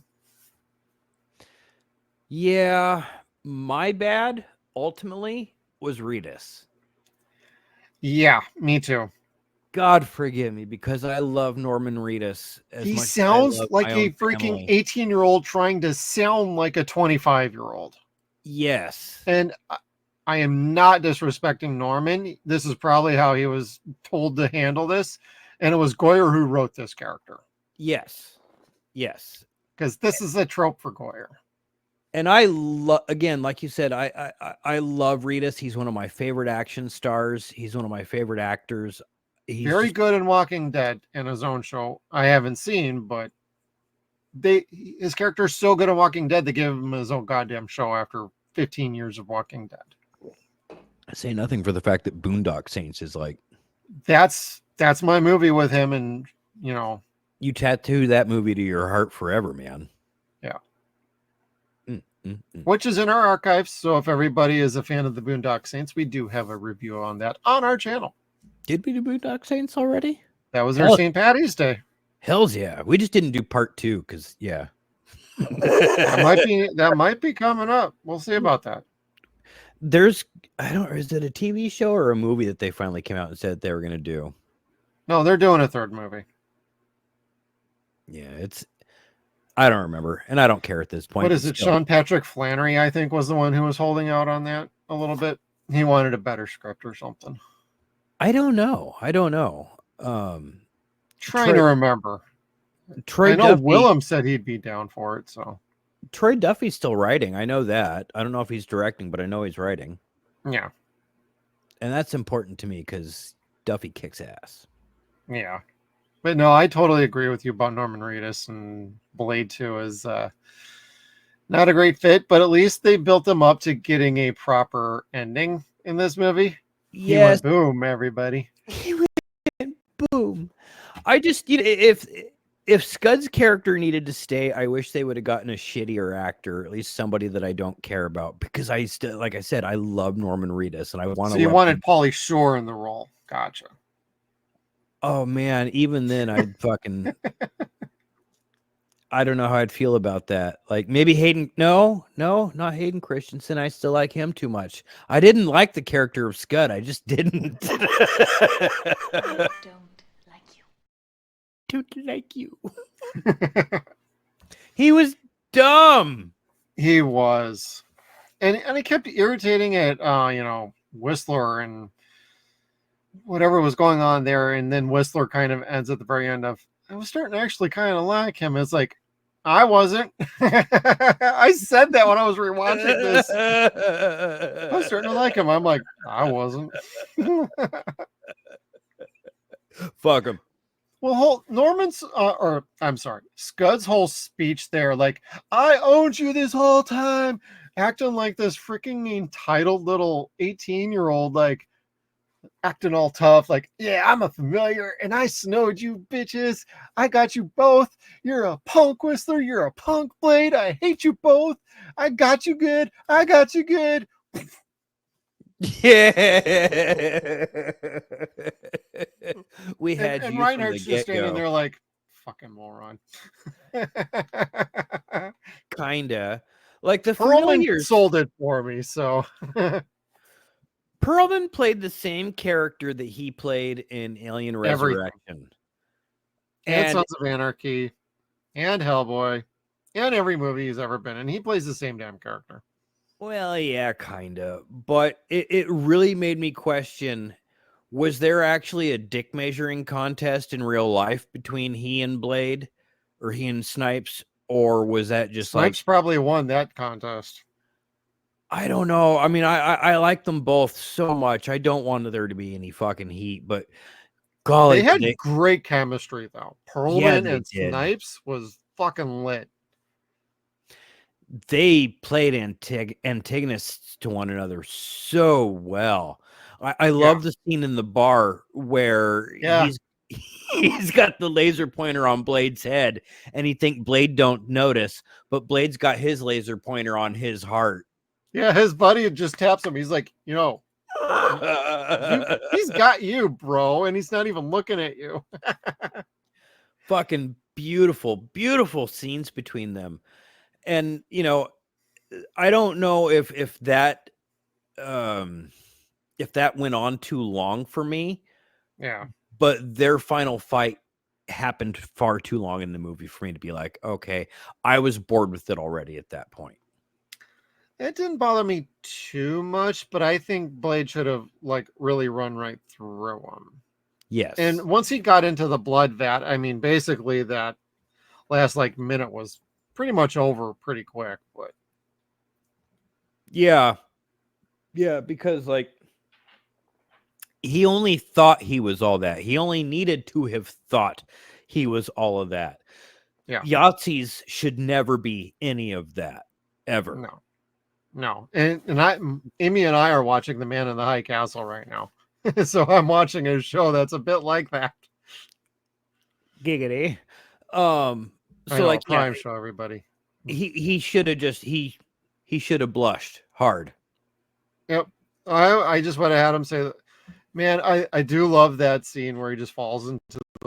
Yeah, my bad ultimately was Reedus. Yeah, me too. God forgive me, because I love Norman Reedus as He much as I sounds love like my a own freaking family. 18-year-old trying to sound like a 25-year-old. Yes. And I am not disrespecting Norman. This is probably how he was told to handle this. And it was Goyer who wrote this character. Yes. Yes. Because this is a trope for Goyer. And I love, again, like you said, I love Reedus. He's one of my favorite action stars. He's one of my favorite actors. He's Very good in Walking Dead in his own show. I haven't seen, but his character is so good at Walking Dead, they give him his own goddamn show after 15 years of Walking Dead. I say nothing for the fact that Boondock Saints is like, that's my movie with him, and you tattoo that movie to your heart forever, man. Yeah. Mm. Which is in our archives. So if everybody is a fan of the Boondock Saints, we do have a review on that on our channel. Did we do Boondock Saints already? That was our St. Patty's Day. Hells yeah. We just didn't do part 2 because That might be coming up. We'll see about that. Is it a TV show or a movie that they finally came out and said they were going to do? No, they're doing a third movie. Yeah, I don't remember, and I don't care at this point. What is it? Sean Patrick Flannery, I think, was the one who was holding out on that a little bit. He wanted a better script or something. I don't know. Trying to remember. Troy I know Duffy, Willem said he'd be down for it. So Troy Duffy's still writing. I know that. I don't know if he's directing, but I know he's writing. yeah, and that's important to me because Duffy kicks ass. Yeah. But no, I totally agree with you about Norman Reedus, and Blade 2 is not a great fit, but at least they built him up to getting a proper ending in this movie. Yes. He went boom, everybody. He went boom. I just, if Scud's character needed to stay, I wish they would have gotten a shittier actor, at least somebody that I don't care about, because I still, like I said, I love Norman Reedus, and I want to. So you wanted Pauly Shore in the role. Gotcha. Oh man, even then I'd fucking I don't know how I'd feel about that. Like maybe Hayden, no, not Hayden Christensen. I still like him too much. I didn't like the character of Scud. I just didn't. I don't like you. Don't like you. He was dumb. He was. And he kept irritating at Whistler and whatever was going on there, and then Whistler kind of ends at the very end of, I was starting to actually kind of like him. It's like, I wasn't. I said that when I was rewatching this. I was starting to like him. I'm like, I wasn't. Fuck him. Well, Scud's whole speech there, like, I owned you this whole time, acting like this freaking entitled little 18-year-old, like, acting all tough, like, yeah, I'm a familiar and I snowed you bitches. I got you both. You're a punk Whistler. You're a punk Blade. I hate you both. I got you good. I got you good. Yeah. We had and you Reinhardt's from the just standing get-go. there like, fucking moron. Kinda. Like the Perlman familiars. sold it for me, so Perlman played the same character that he played in Alien Resurrection. and Sons of Anarchy and Hellboy and every movie he's ever been in. He plays the same damn character. Well, yeah, kind of. But it really made me question, was there actually a dick measuring contest in real life between he and Blade, or he and Snipes, or was that just Snipes probably won that contest. I don't know. I mean, I like them both so much. I don't want there to be any fucking heat, but golly, They had great chemistry though. Perlman and did. Snipes was fucking lit. they played antagonists to one another so well. I love the scene in the bar where Yeah. he's got the laser pointer on Blade's head, and he think Blade don't notice, but Blade's got his laser pointer on his heart. Yeah, his buddy just taps him. He's like, he's got you, bro, and he's not even looking at you. Fucking beautiful, beautiful scenes between them. And I don't know if that went on too long for me, Yeah. but their final fight happened far too long in the movie for me to be like, okay, I was bored with it already at that point. It didn't bother me too much, but I think Blade should have really run right through him. Yes. And once he got into the blood vat, I mean, basically that last minute was pretty much over pretty quick. But yeah, because he only thought he was all that. He only needed to have thought he was all of that. Yeah. Yahtzees should never be any of that ever. No. And Amy and I are watching The Man in the High Castle right now. So I'm watching a show that's a bit like that. Giggity. Prime show, everybody. He should have just he should have blushed hard. Yep. I just would have had him say that. Man, I do love that scene where he just falls into the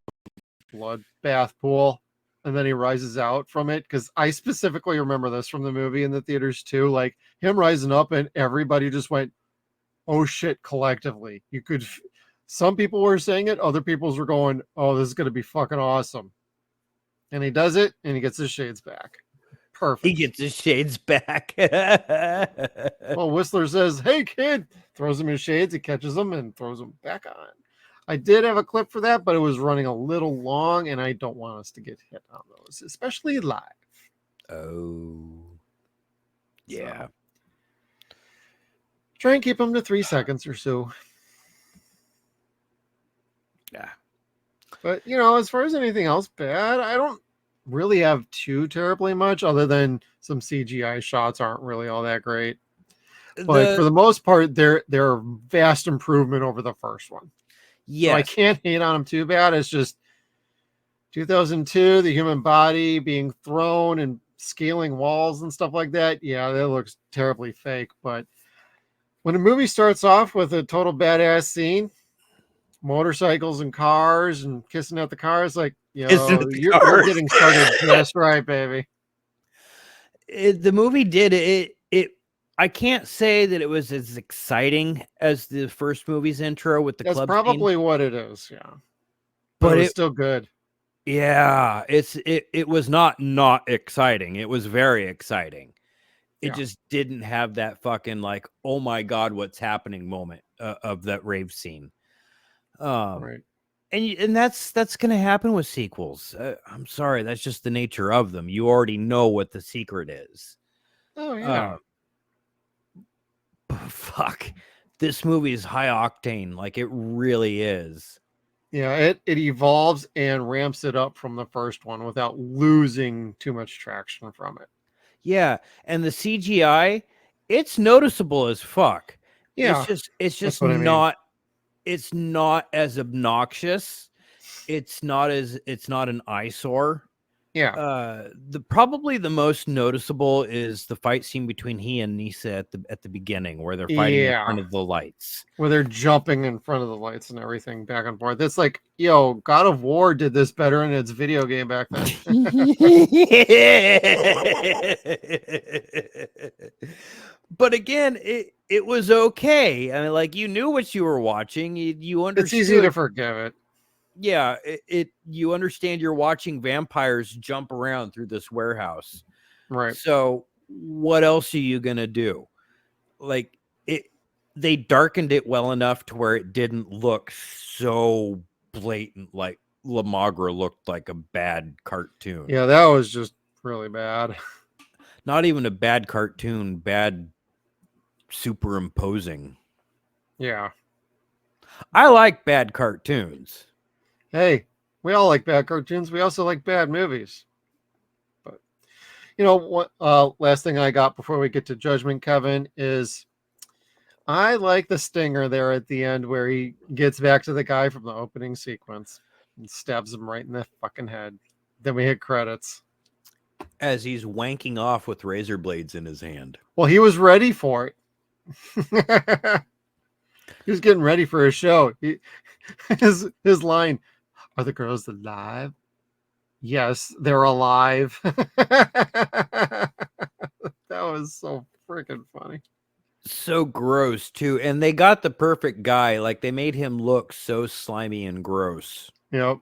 blood bath pool and then he rises out from it, because I specifically remember this from the movie in the theaters too, like him rising up and everybody just went, oh shit, collectively. Some people were saying it, other people's were going, oh, this is going to be fucking awesome. And he does it and he gets his shades back. Perfect. He gets his shades back. Well, Whistler says, hey kid, throws him his shades, he catches them and throws them back on. I did have a clip for that, but it was running a little long, and I don't want us to get hit on those, especially live. Oh, yeah. So, try and keep them to 3 seconds or so. Yeah. But, as far as anything else bad, I don't really have too terribly much, other than some CGI shots aren't really all that great. But for the most part, they're a vast improvement over the first one. Yeah, so I can't hate on them too bad. It's just 2002, the human body being thrown and scaling walls and stuff like that. Yeah, that looks terribly fake. But when a movie starts off with a total badass scene, motorcycles and cars and kissing at the cars, you're getting started just right, baby. The movie did it. I can't say that it was as exciting as the first movie's intro with the club scene. That's probably what it is, yeah. But it was still good. Yeah, it was not exciting. It was very exciting. It just didn't have that fucking oh my god, what's happening moment of that rave scene. Right. And that's gonna happen with sequels. I'm sorry, that's just the nature of them. You already know what the secret is. Oh yeah. Fuck, this movie is high octane, it really is. Yeah, it evolves and ramps it up from the first one without losing too much traction from it. Yeah, and the CGI, it's noticeable as fuck. Yeah, it's just not it's not as obnoxious. It's not an eyesore. Yeah. Probably the most noticeable is the fight scene between he and Nisa at the beginning, where they're fighting in front of the lights, where they're jumping in front of the lights and everything back and forth. It's God of War did this better in its video game back then. But again, it was okay. I mean, you knew what you were watching. You understood. It's easy to forgive it. Yeah, you understand you're watching vampires jump around through this warehouse. Right. So what else are you gonna do? They darkened it well enough to where it didn't look so blatant, like La Magra looked like a bad cartoon. Yeah, that was just really bad. Not even a bad cartoon, bad superimposing. Yeah. I like bad cartoons. Hey, we all like bad cartoons. We also like bad movies. But, You know what? Last thing I got before we get to judgment, Kevin, is I like the stinger there at the end where he gets back to the guy from the opening sequence and stabs him right in the fucking head. Then we hit credits. As he's wanking off with razor blades in his hand. Well, he was ready for it. He was getting ready for a show. His line, "Are the girls alive?" "Yes, they're alive." That was so freaking funny. So gross too, and they got the perfect guy. Like they made him look so slimy and gross. Yep.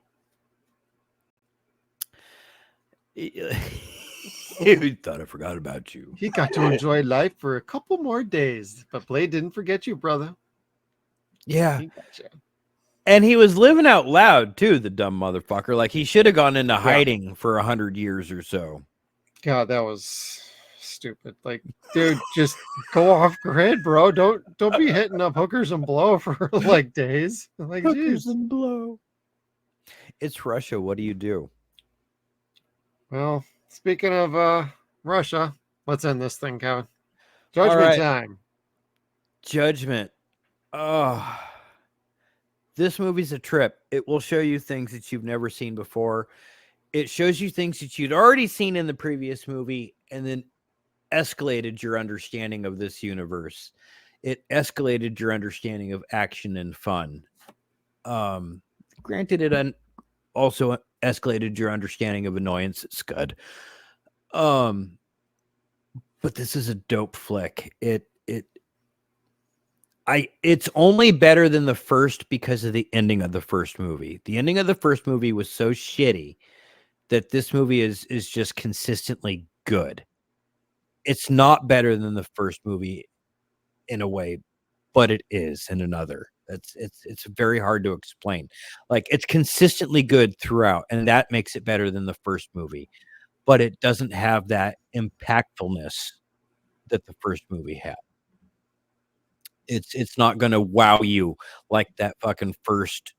You thought I forgot about you. He got to enjoy life for a couple more days, but Blade didn't forget you, brother. Yeah, He got you. and he was living out loud too. The dumb motherfucker. Like he should have gone into hiding for 100 years or so. God, that was stupid. Like, dude, just go off grid, bro. Don't be hitting up hookers and blow for like days. Like, Hookers geez. and blow. It's Russia. What do you do? Well, speaking of Russia, let's end this thing, Kevin. Judgment right. time. Judgment. Oh, this movie's a trip. It will show you things that you've never seen before. It shows you things that you'd already seen in the previous movie and then escalated your understanding of this universe. It escalated your understanding of action and fun. Granted, it also escalated your understanding of annoyance, Scud. But this is a dope flick. It's only better than the first because of the ending of the first movie. The ending of the first movie was so shitty that this movie is just consistently good. It's not better than the first movie in a way, but it is in another. It's very hard to explain. Like it's consistently good throughout, and that makes it better than the first movie. But it doesn't have that impactfulness that the first movie had. It's not going to wow you like that fucking first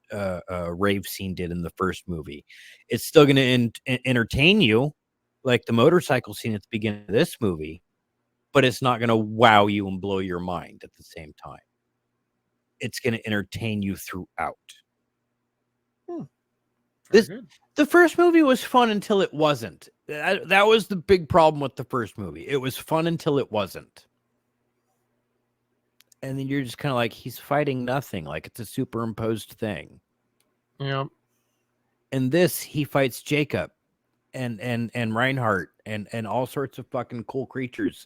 rave scene did in the first movie. It's still going to entertain you like the motorcycle scene at the beginning of this movie, but it's not going to wow you and blow your mind at the same time. It's going to entertain you throughout. The first movie was fun until it wasn't. That was the big problem with the first movie. It was fun until it wasn't. And then you're just kind of like, he's fighting nothing. Like it's a superimposed thing. Yeah. And this, he fights Jacob and Reinhardt and all sorts of fucking cool creatures.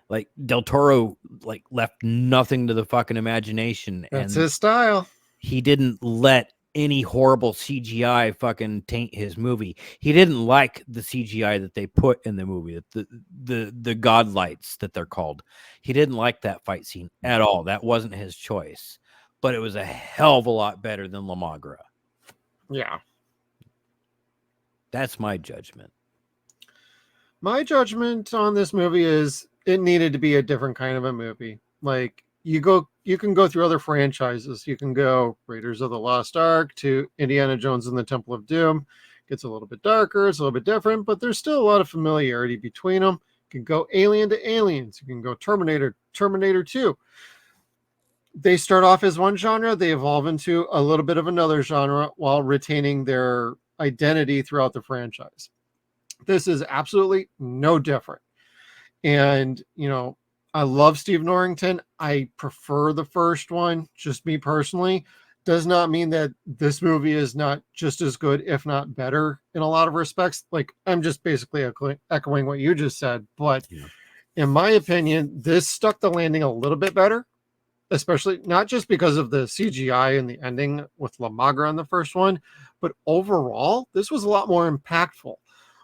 Like Del Toro like left nothing to the fucking imagination. That's and his style. He didn't let any horrible CGI fucking taint his movie. He didn't like the CGI that they put in the movie, the godlights that they're called. He didn't like that fight scene at all. That wasn't his choice, but it was a hell of a lot better than La Magra. Yeah. That's my judgment. My judgment on this movie is it needed to be a different kind of a movie. Like you can go through other franchises. You can go Raiders of the Lost Ark to Indiana Jones and the Temple of Doom. Gets a little bit darker, it's a little bit different, but there's still a lot of familiarity between them. You can go Alien to Aliens. You can go Terminator 2. They start off as one genre, they evolve into a little bit of another genre while retaining their identity throughout the franchise. This is absolutely no different. And, you know, I love Steve Norrington. I prefer the first one, just me personally. Does not mean that this movie is not just as good, if not better, in a lot of respects. Like, I'm just basically echoing what you just said. But in my opinion, this stuck the landing a little bit better, especially not just because of the CGI and the ending with La Magra on the first one, but overall, this was a lot more impactful.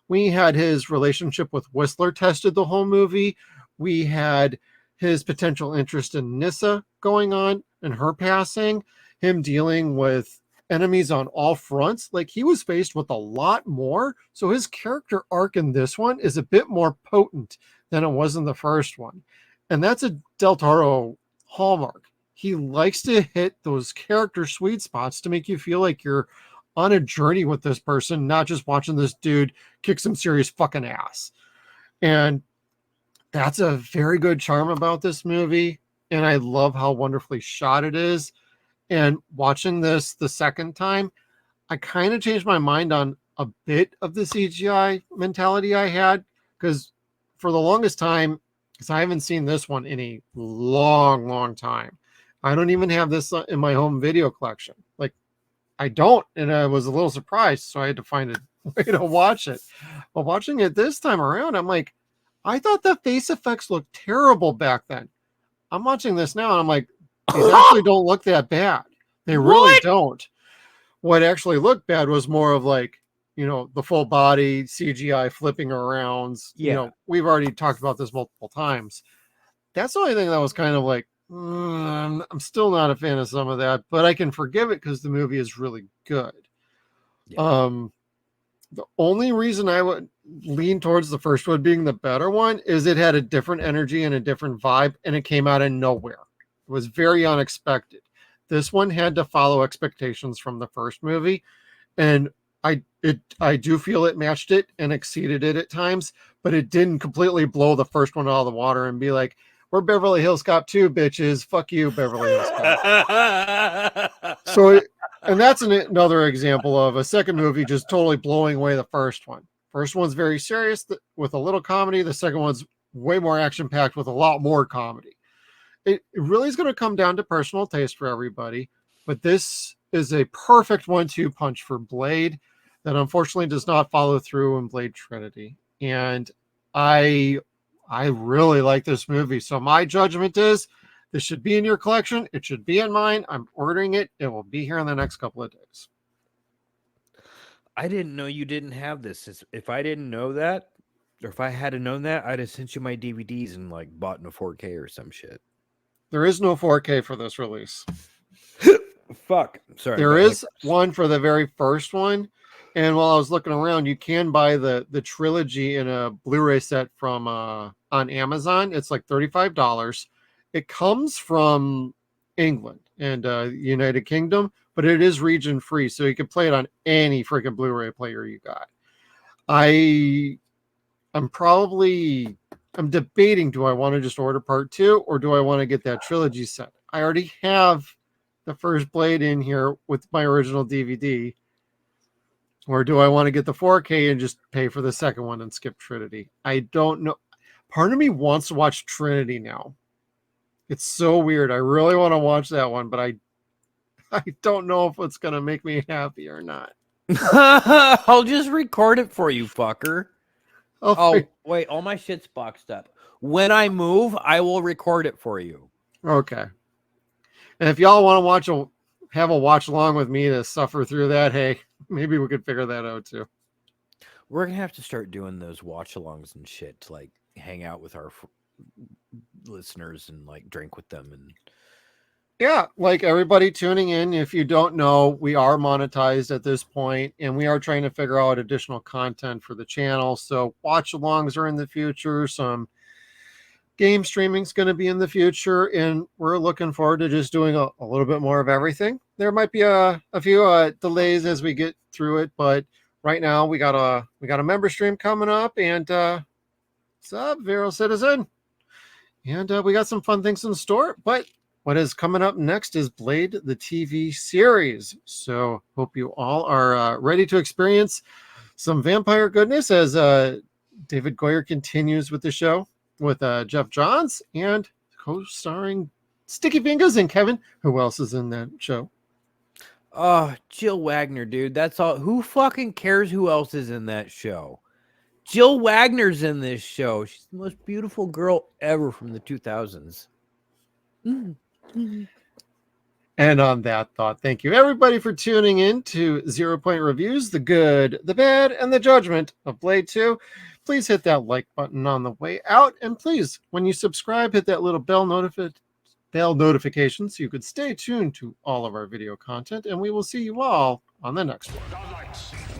We had his relationship with Whistler tested the whole movie. We had his potential interest in Nyssa going on and her passing, him dealing with enemies on all fronts. Like he was faced with a lot more. So his character arc in this one is a bit more potent than it was in the first one. And that's a Del Toro hallmark. He likes to hit those character sweet spots to make you feel like you're on a journey with this person, not just watching this dude kick some serious fucking ass. And that's a very good charm about this movie. And I love how wonderfully shot it is. And watching this the second time, I kind of changed my mind on a bit of the CGI mentality I had, because for the longest time, because I haven't seen this one in a long, long time. I don't even have this in my home video collection. Like, I don't, and I was a little surprised, so I had to find a way to watch it. But watching it this time around, I'm like, I thought the face effects looked terrible back then. I'm watching this now, and I'm like, these actually don't look that bad. They really What? don't. What actually looked bad was more of like, the full body CGI flipping around. Yeah. We've already talked about this multiple times. That's the only thing that was kind of like, I'm still not a fan of some of that, but I can forgive it because the movie is really good. Yeah. The only reason I would lean towards the first one being the better one is it had a different energy and a different vibe, and it came out of nowhere. It was very unexpected. This one had to follow expectations from the first movie, and I do feel it matched it and exceeded it at times, but it didn't completely blow the first one out of the water and be like, we're Beverly Hills Cop 2, bitches. Fuck you, Beverly Hills Cop. So, and that's another example of a second movie just totally blowing away the first one. First one's very serious with a little comedy. The second one's way more action packed with a lot more comedy. It really is going to come down to personal taste for everybody, but this is a perfect 1-2 punch for Blade that unfortunately does not follow through in Blade Trinity. And I really like this movie. So my judgment is this should be in your collection. It should be in mine. I'm ordering it. It will be here in the next couple of days. I didn't know you didn't have this. If I didn't know that, or if I had known that, I'd have sent you my DVDs and like bought in a 4K or some shit. There is no 4K for this release. Fuck. Sorry. There is one for the very first one. And while I was looking around, you can buy the trilogy in a Blu-ray set from on Amazon. It's like $35. It comes from England and United Kingdom, but it is region free, so you can play it on any freaking Blu-ray player you got. I'm debating, do I want to just order part 2 or do I want to get that trilogy set? I already have the first Blade in here with my original DVD. Or do I want to get the 4K and just pay for the second one and skip Trinity? I don't know. Part of me wants to watch Trinity now. It's so weird. I really want to watch that one, but I don't know if it's going to make me happy or not. I'll just record it for you, fucker. Oh, wait. All my shit's boxed up. When I move, I will record it for you. Okay. And if y'all want to have a watch along with me to suffer through that, hey, maybe we could figure that out too. We're gonna have to start doing those watch alongs and shit to like hang out with our listeners and like drink with them. And yeah, like everybody tuning in, if you don't know, we are monetized at this point and we are trying to figure out additional content for the channel. So watch alongs are in the future. Some game streaming is going to be in the future, and we're looking forward to just doing a little bit more of everything. There might be a few delays as we get through it, but right now we got a member stream coming up, and what's up, Vero Citizen? And we got some fun things in store, but what is coming up next is Blade, the TV series. So hope you all are ready to experience some vampire goodness as David Goyer continues with the show with Jeff Johns and co-starring Sticky Fingers and Kevin. Who else is in that show? Jill Wagner, dude. That's all. Who fucking cares who else is in that show? Jill Wagner's in this show. She's the most beautiful girl ever from the 2000s. And on that thought, thank you everybody for tuning in to 0 Point Reviews, the good, the bad, and the judgment of Blade 2. Please hit that like button on the way out. And please, when you subscribe, hit that little bell notification so you could stay tuned to all of our video content. And we will see you all on the next one.